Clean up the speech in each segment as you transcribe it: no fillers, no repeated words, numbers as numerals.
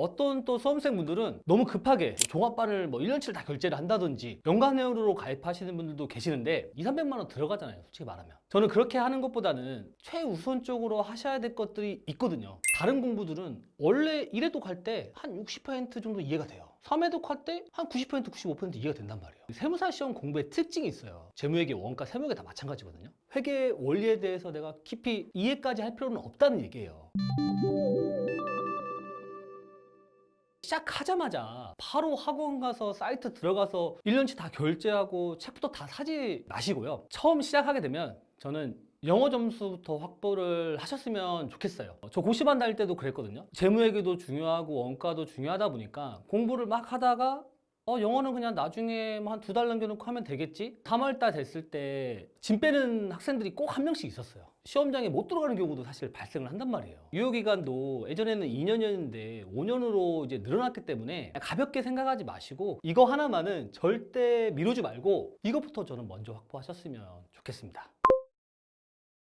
어떤 또 수험생분들은 너무 급하게 종합반을 1년치를 다 결제를 한다든지 연간회원으로 가입하시는 분들도 계시는데 2, 300만 원 들어가잖아요, 솔직히 말하면. 저는 그렇게 하는 것보다는 최우선적으로 하셔야 될 것들이 있거든요. 다른 공부들은 원래 1회독 할 때 한 60% 정도 이해가 돼요. 3회독 할 때 한 90%, 95% 이해가 된단 말이에요. 세무사 시험 공부의 특징이 있어요. 재무회계, 원가, 세무회계 다 마찬가지거든요. 회계 원리에 대해서 내가 깊이 이해까지 할 필요는 없다는 얘기예요. 시작하자마자 바로 학원 가서 사이트 들어가서 1년치 다 결제하고 책부터 다 사지 마시고요. 처음 시작하게 되면 저는 영어 점수부터 확보를 하셨으면 좋겠어요. 저 고시반 다닐 때도 그랬거든요. 재무회계도 중요하고 원가도 중요하다 보니까 공부를 막 하다가 영어는 그냥 나중에 한 2달 남겨놓고 하면 되겠지? 3월달 됐을 때 짐 빼는 학생들이 꼭 한 명씩 있었어요. 시험장에 못 들어가는 경우도 사실 발생을 한단 말이에요. 유효기간도 예전에는 2년이었는데 5년으로 이제 늘어났기 때문에 가볍게 생각하지 마시고 이거 하나만은 절대 미루지 말고 이것부터 저는 먼저 확보하셨으면 좋겠습니다.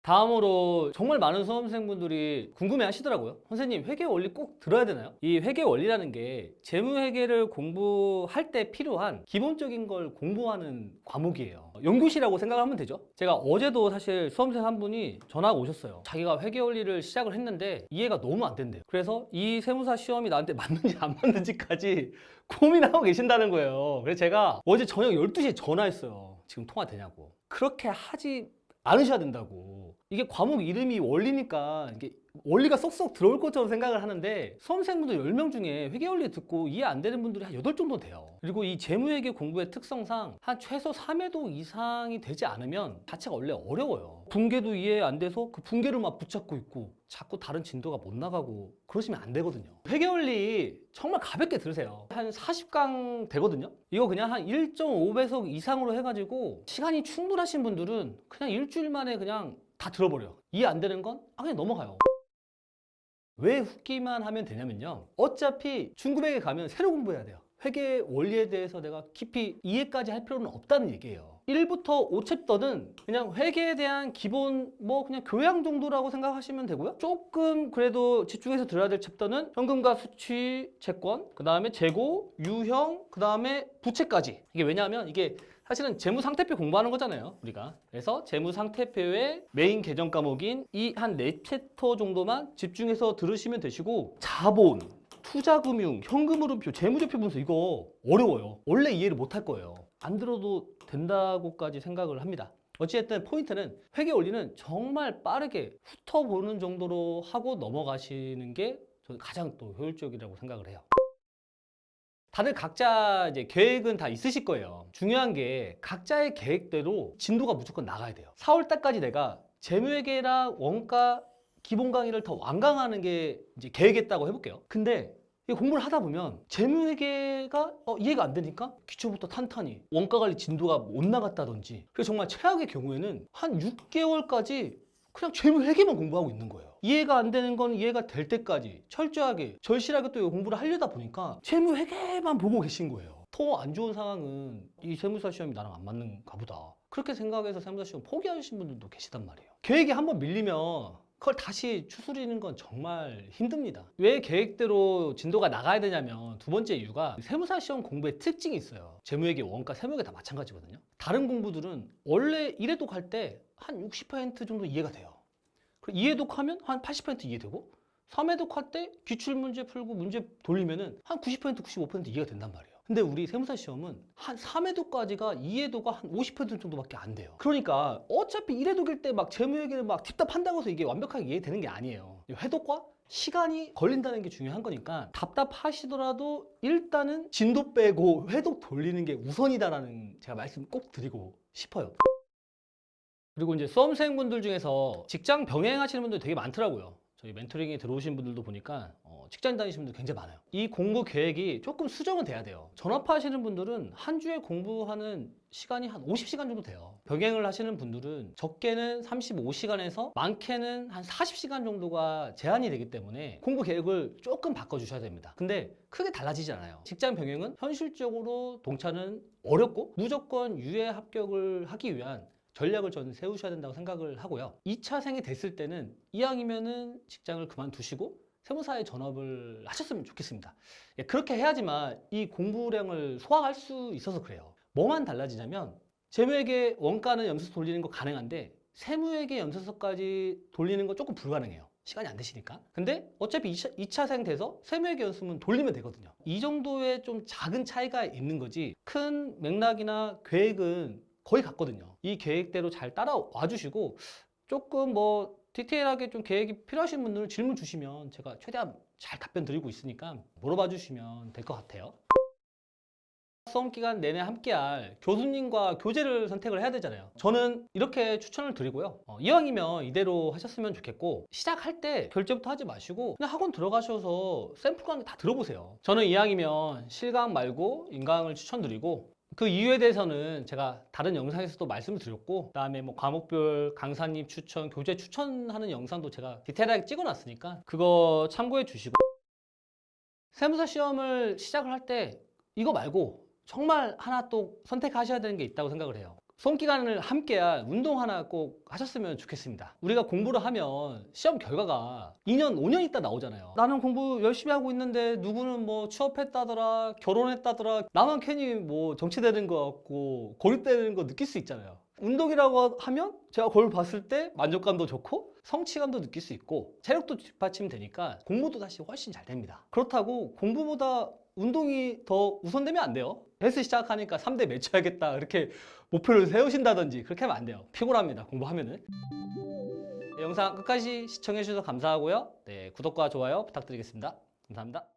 다음으로 정말 많은 수험생분들이 궁금해 하시더라고요. 선생님, 회계 원리 꼭 들어야 되나요? 이 회계 원리라는 게 재무회계를 공부할 때 필요한 기본적인 걸 공부하는 과목이에요. 연구시라고 생각하면 되죠. 제가 어제도 사실 수험생 한 분이 전화가 오셨어요. 자기가 회계 원리를 시작을 했는데 이해가 너무 안 된대요. 그래서 이 세무사 시험이 나한테 맞는지 안 맞는지까지 고민하고 계신다는 거예요. 그래서 제가 어제 저녁 12시에 전화했어요. 지금 통화 되냐고. 그렇게 하지 않으셔야 된다고. 이게 과목 이름이 원리니까 이게 원리가 쏙쏙 들어올 것처럼 생각을 하는데 수험생분들 10명 중에 회계원리 듣고 이해 안 되는 분들이 한 8 정도 돼요. 그리고 이 재무회계 공부의 특성상 한 최소 3회독 이상이 되지 않으면 자체가 원래 어려워요. 분계도 이해 안 돼서 그 분계를 막 붙잡고 있고 자꾸 다른 진도가 못 나가고 그러시면 안 되거든요. 회계원리 정말 가볍게 들으세요. 한 40강 되거든요. 이거 그냥 한 1.5배속 이상으로 해가지고 시간이 충분하신 분들은 그냥 일주일 만에 그냥 다 들어버려요. 이해 안 되는 건 그냥 넘어가요. 왜 훅기만 하면 되냐면요. 어차피 중급회계 가면 새로 공부해야 돼요. 회계 원리에 대해서 내가 깊이 이해까지 할 필요는 없다는 얘기예요. 1부터 5챕터는 그냥 회계에 대한 기본 그냥 교양 정도라고 생각하시면 되고요. 조금 그래도 집중해서 들어야 될 챕터는 현금과 수취, 채권, 그 다음에 재고, 유형, 그 다음에 부채까지. 이게 왜냐하면 이게 사실은 재무상태표 공부하는 거잖아요, 우리가. 그래서 재무상태표의 메인 개정 과목인 이 한 4챕터 정도만 집중해서 들으시면 되시고, 자본, 투자금융, 현금흐름표, 재무제표 분석 이거 어려워요. 원래 이해를 못 할 거예요. 안 들어도 된다고까지 생각을 합니다. 어찌됐든 포인트는 회계 원리는 정말 빠르게 훑어보는 정도로 하고 넘어가시는 게 저는 가장 또 효율적이라고 생각을 해요. 다들 각자 이제 계획은 다 있으실 거예요. 중요한 게 각자의 계획대로 진도가 무조건 나가야 돼요. 4월 달까지 내가 재무회계랑 원가 기본 강의를 더 완강하는 게 이제 계획했다고 해볼게요. 근데 이 공부를 하다 보면 재무회계가 이해가 안 되니까 기초부터 탄탄히 원가 관리 진도가 못 나갔다든지, 그래서 정말 최악의 경우에는 한 6개월까지 그냥 재무회계만 공부하고 있는 거예요. 이해가 안 되는 건 이해가 될 때까지 철저하게 절실하게 또 공부를 하려다 보니까 재무회계만 보고 계신 거예요. 더 안 좋은 상황은 이 세무사 시험이 나랑 안 맞는가 보다, 그렇게 생각해서 세무사 시험 포기하신 분들도 계시단 말이에요. 계획이 한번 밀리면 그걸 다시 추스리는 건 정말 힘듭니다. 왜 계획대로 진도가 나가야 되냐면, 두 번째 이유가 세무사 시험 공부의 특징이 있어요. 재무회계, 원가, 세무회계 다 마찬가지거든요. 다른 공부들은 원래 1회독 할 때 한 60% 정도 이해가 돼요. 그리고 2회독 하면 한 80% 이해되고, 3회독 할 때 기출문제 풀고 문제 돌리면은 한 90%, 95% 이해가 된단 말이에요. 근데 우리 세무사 시험은 한 3회독까지가 이해도가 한 50% 정도밖에 안 돼요. 그러니까 어차피 1회독일 때 막 재무회계를 막 딥답한다고 해서 이게 완벽하게 이해되는 게 아니에요. 회독과 시간이 걸린다는 게 중요한 거니까 답답하시더라도 일단은 진도 빼고 회독 돌리는 게 우선이다라는 제가 말씀 꼭 드리고 싶어요. 그리고 이제 수험생분들 중에서 직장 병행하시는 분들 되게 많더라고요. 저희 멘토링에 들어오신 분들도 보니까 직장 다니시는 분들 굉장히 많아요. 이 공부 계획이 조금 수정은 돼야 돼요. 전업하시는 분들은 한 주에 공부하는 시간이 한 50시간 정도 돼요. 병행을 하시는 분들은 적게는 35시간에서 많게는 한 40시간 정도가 제한이 되기 때문에 공부 계획을 조금 바꿔주셔야 됩니다. 근데 크게 달라지지 않아요. 직장 병행은 현실적으로 동차는 어렵고 무조건 유예 합격을 하기 위한 전략을 저는 세우셔야 된다고 생각을 하고요. 2차생이 됐을 때는 이왕이면은 직장을 그만두시고 세무사의 전업을 하셨으면 좋겠습니다. 예, 그렇게 해야지만 이 공부량을 소화할 수 있어서 그래요. 뭐만 달라지냐면 재무회계 원가는 연수서 돌리는 거 가능한데 세무회계 연수서까지 돌리는 거 조금 불가능해요. 시간이 안 되시니까. 근데 어차피 2차생 돼서 세무회계 연수문 돌리면 되거든요. 이 정도의 좀 작은 차이가 있는 거지 큰 맥락이나 계획은 거의 같거든요. 이 계획대로 잘 따라와 주시고 조금 뭐 디테일하게 좀 계획이 필요하신 분들은 질문 주시면 제가 최대한 잘 답변 드리고 있으니까 물어봐 주시면 될 것 같아요. 수험 기간 내내 함께할 교수님과 교재를 선택을 해야 되잖아요. 저는 이렇게 추천을 드리고요. 이왕이면 이대로 하셨으면 좋겠고 시작할 때 결제부터 하지 마시고 그냥 학원 들어가셔서 샘플 강의 다 들어보세요. 저는 이왕이면 실강 말고 인강을 추천드리고 그 이유에 대해서는 제가 다른 영상에서도 말씀을 드렸고 그다음에 뭐 과목별 강사님 추천, 교재 추천하는 영상도 제가 디테일하게 찍어놨으니까 그거 참고해 주시고 세무사 시험을 시작을 할 때 이거 말고 정말 하나 또 선택하셔야 되는 게 있다고 생각을 해요. 수험 기간을 함께할 운동 하나 꼭 하셨으면 좋겠습니다. 우리가 공부를 하면 시험 결과가 2년, 5년 있다 나오잖아요. 나는 공부 열심히 하고 있는데 누구는 뭐 취업했다더라, 결혼했다더라, 나만 괜히 뭐 정치되는 거 같고 고립되는 거 느낄 수 있잖아요. 운동이라고 하면 제가 거울 봤을 때 만족감도 좋고 성취감도 느낄 수 있고 체력도 뒷받침되니까 공부도 다시 훨씬 잘 됩니다. 그렇다고 공부보다 운동이 더 우선되면 안 돼요. 헬스 시작하니까 3대 맺혀야겠다 이렇게 목표를 세우신다든지 그렇게 하면 안 돼요. 피곤합니다. 공부하면은. 네, 영상 끝까지 시청해 주셔서 감사하고요. 네, 구독과 좋아요 부탁드리겠습니다. 감사합니다.